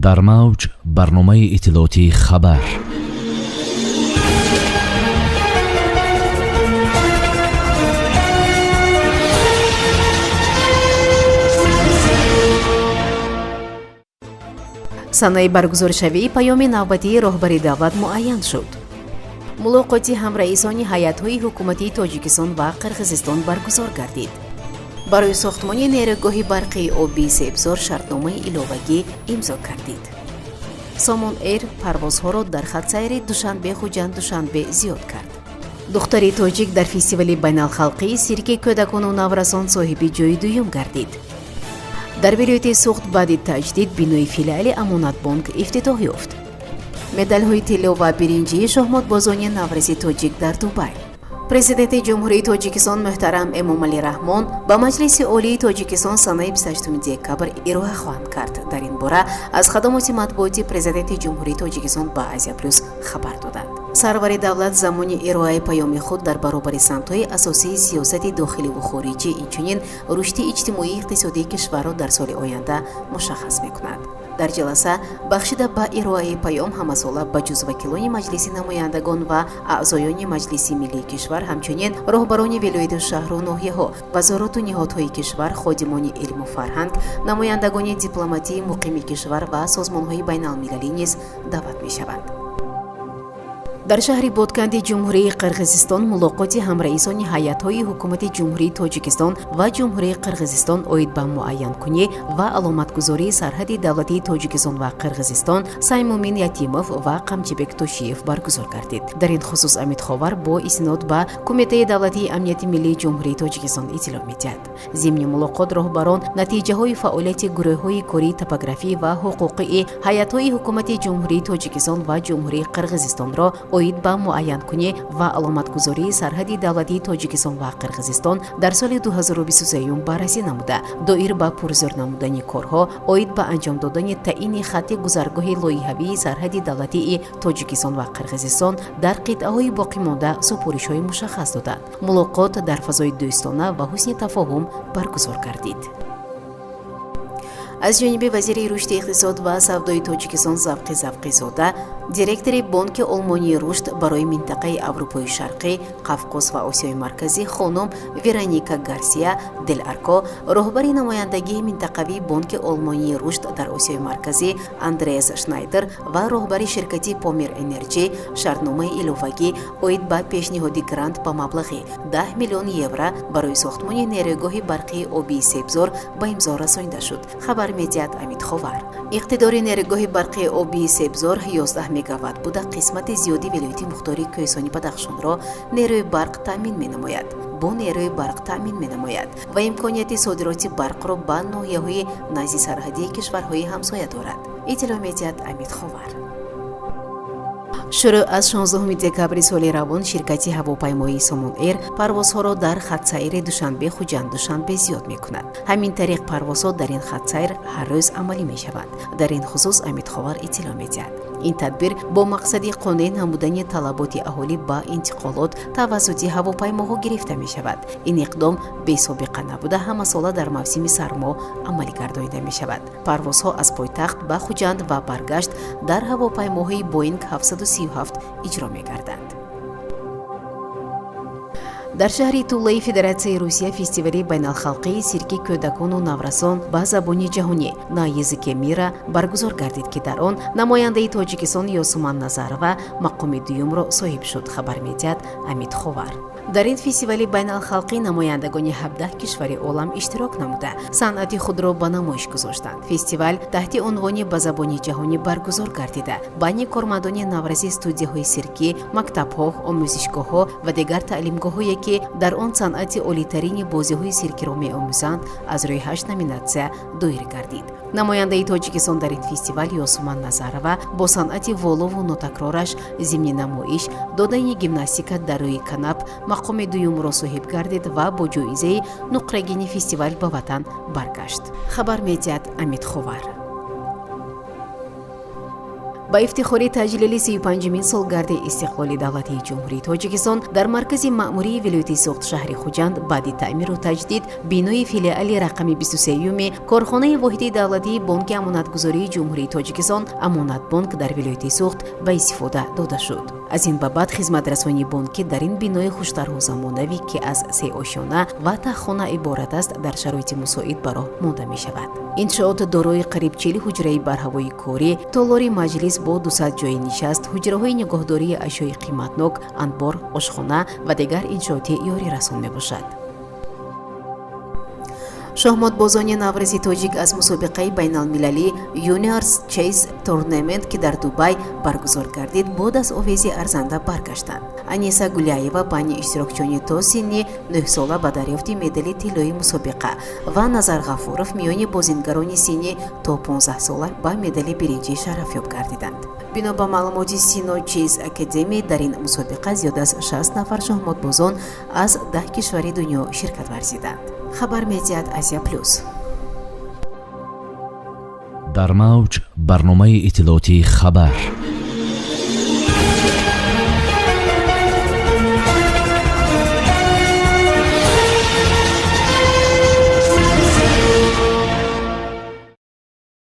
дар мавҷ барномаи иттилоотии хабар. санаи баргузоршавии паёми навбатии роҳбари давлат муайян шуд. мулоқоти ҳамраисони ҳайатҳои ҳукуматии тоҷикистон ва қирғизистон баргузор гардид. барои сохтмони нерӯгоҳи барқии оби себзор шартномаи иловагӣ имзо кардид. Somon Air парвозҳоро дар хатсайри Душанбе-Хуҷанд-Душанбе зиёд кард. духтари тоҷик дар фестивали байналхалқии сирки кӯдакону наврасон соҳиби ҷои дуюм гардид. дар вилояти Суғд баъди таҷдид бинои филиали Амонатбонк ифтитоҳ ёфт. медалҳои тилло ва биринҷии Шоҳмотбозони Наврези тоҷик дар Дубай. президенти ҷумҳурии Тоҷикистон муҳтарам Эмомалӣ Раҳмон ба Маҷлиси олии Тоҷикистон санаи 28 декабр ироа хоҳанд кард. дар ин бора аз хадамоти матбуоти президенти ҷумҳурии Тоҷикистон ба Азия Плюс хабар доданд. сарвари давлат замони ироаи паёми худ дар баробари самтҳои асосии сиёсати дохиливу хориҷӣ инчунин рушди иҷтимоии иқтисодии кишварро дар соли оянда мушаххас мекунад. дар ҷаласа бахшида ба ироаи паём ҳамасола ба ҷуз вакилони маҷлиси намояндагон ва аъзоёни маҷлиси миллии кишвар ҳамчунин роҳбарони вилояту шаҳру ноҳияҳо, вазорату ниҳодҳои кишвар, ходимони илму фарҳанг, намояндагони дипломатии муқими кишвар ва созмонҳои байналмилалӣ низ даъват мешаванд. дар шаҳри Ботканди ҷумҳурии Қирғизистон мулоқоти ҳамраисони ҳайатҳои ҳукумати ҷумҳурии Тоҷикистон ва ҷумҳурии Қирғизистон оид ба муайянкунӣ ва аломатгузории сарҳади давлатии Тоҷикистон ва Қирғизистон Саймумин Ятимов ва Қамчибек Тошиев баргузор гардид. дар ин хусус Амид Ховар бо истинод ба Кумитаи давлатии амнияти миллии ҷумҳурии Тоҷикистон иттилоъ медиҳад. зимни мулоқот роҳбарон натиҷаҳои фаъолияти гурӯҳҳои кории топографӣ ва ҳуқуқии ҳайатҳои ҳукумати ҷумҳурии Тоҷикистон ва ҷумҳурии Қирғизистонро оид ба муайянкунӣ ва аломатгузории сарҳади давлатии Тоҷикистон ва Қирғизистон дар соли 2023 баррасӣ намуда, доир ба пурзур намудани корҳо оид ба анҷом додани таъини хатти гузаргоҳи лоиҳавии сарҳади давлатии Тоҷикистон ва Қирғизистон дар қитъаҳои боқимонда супоришҳои мушаххас доданд. мулоқот дар фазои дӯстона ва ҳусни тафоҳум баргузор гардид. аз ҷониби вазири рушди иқтисод ва савдои Тоҷикистон Завқи Завқизода, директори Бонки Олмонии рушд барои минтақаи Аврупои Шарқӣ, Қавқоз ва Осиёи Марказӣ хонум Вероника Гарсия Дел Арко, роҳбари намояндагии минтақавии Бонки Олмонии рушд дар Осиёи Марказӣ Андреас Шнайдер ва роҳбари ширкати Помир Энерҷи шартномаи иловагӣ оид ба пешниҳоди грант ба маблағи 10 миллион евро барои сохтмони нерӯгоҳи барқии обии Себзор ба имзо расонида шуд. хабар медиҳад Амид Ховар. иқтидори нерӯгоҳи барқии обии Себзор 11 мегаватт буда қисмати зиёди вилояти мухтори Кӯҳистони Бадахшонро нерӯи барқ таъмин менамояд. бо нерӯи барқ таъмин менамояд ва имконияти содироти барқро ба ноҳияҳои назди сарҳадии кишварҳои ҳамсоя дорад. иттилоъ медиҳад Амид Ховар. шурӯъ аз 16 декабри соли равон ширкати ҳавопаймоии Somon Air парвозҳоро дар хатсайри Душанбе-Хуҷанд-Душанбе зиёд мекунад. ҳамин тариқ парвозҳо дар ин хатсайр ҳар рӯз амалӣ мешаванд. дар ин хусус Амид Ховар иттилоъ медиҳад. ин тадбир бо мақсади қонеъ намудани талаботи аҳолӣ ба интиқолот тавассути ҳавопаймоҳо гирифта мешавад. ин иқдом бесобиқа набуда ҳамасола дар мавсими сармо амалӣ гардонида мешавад. парвозҳо аз пойтахт ба Хуҷанд ва баргашт дар ҳавопаймоҳои Боинг 737 иҷро мегарданд. дар шаҳри Тулаи Федератсияи Русия фестивали байналхалқии сирки кӯдакону наврасон ба забони ҷаҳонӣ «На языке мира» баргузор гардид ки дар он намояндаи Тоҷикистон Ёсуман Назарова мақоми дуюмро соҳиб шуд. хабар медиҳад Амид Ховар. дар ин фестивали байналхалқӣ намояндагони 17 кишвари олам иштирок намуда санъати худро ба намоиш гузоштанд. фестивал таҳти унвони ба забони ҷаҳонӣ баргузор гардида байни кормандони наврази студияҳои сиркӣ, мактабҳо, омӯзишгоҳҳо ва дигар таълимгоҳҳое ки дар он санъати олитарини бозиҳои сиркиро меомӯзанд аз рӯи 8 номинатсия доир гардид. намояндаи Тоҷикистон дар ин фестивал Ёсуман Назарова бо санъати волову нотакрораш зимни намоиш, додани гимнастика дар рӯи канап мақоми дуюмро соҳиб гардид ва бо ҷоизаи нуқрагини фестивал ба ватан баргашт. хабар медиҳад Амид Ховар. با افتخاری تجلیل 35مین سالگرد استقلال دولتی جمهوری تاجیکستان در مرکز مأموری ولایت سوخت شهر خوجند بعد تعمیر و تجدید بینای فیلیال رقم 23 کارخانه واحد دولتی بانک امانتگذاری جمهوری تاجیکستان امانت بانک در ولایت سوخت به استفاده داده شد. از این به بعد خدمت رسانی بانک در این بینای خوشتر زمانوی که از 3 آشیانه و تخانه عبارت است در شرایط مساعد برای مانده می شود. انشاءات دارای قریب 40 حجره برهوای کاری، تالار مجلس با 200 جای نشست، حجره‌های نگهداری اشیاء قیمتناک، انبار، آشخانه و دیگر انشاءات یاری رسان می باشد. شاهمادبازان نوروزی تاجیک از مسابقه بین المللی یونیورس چیز تورنمنت که در دبی برگزار گردید بعد از آویزی ارزنده برگشتند. انیسا گولیایوا پنج اشتراکچیان تا سنی 9 ساله به دریافت مدال طلایی مسابقه و نظر غفورов میان بازیگران سنی تا 15 ساله به مدال برنجی شرف یاب گردیدند. بنا به معلومات سینو چیز اکادمی در این مسابقه زیاد از 60 نفر شاهمادبازان از 10 کشور دنیا شرکت ورزیدند. خبر مدیات آسیا پلوس. در موج برنامه اطلاعاتی خبر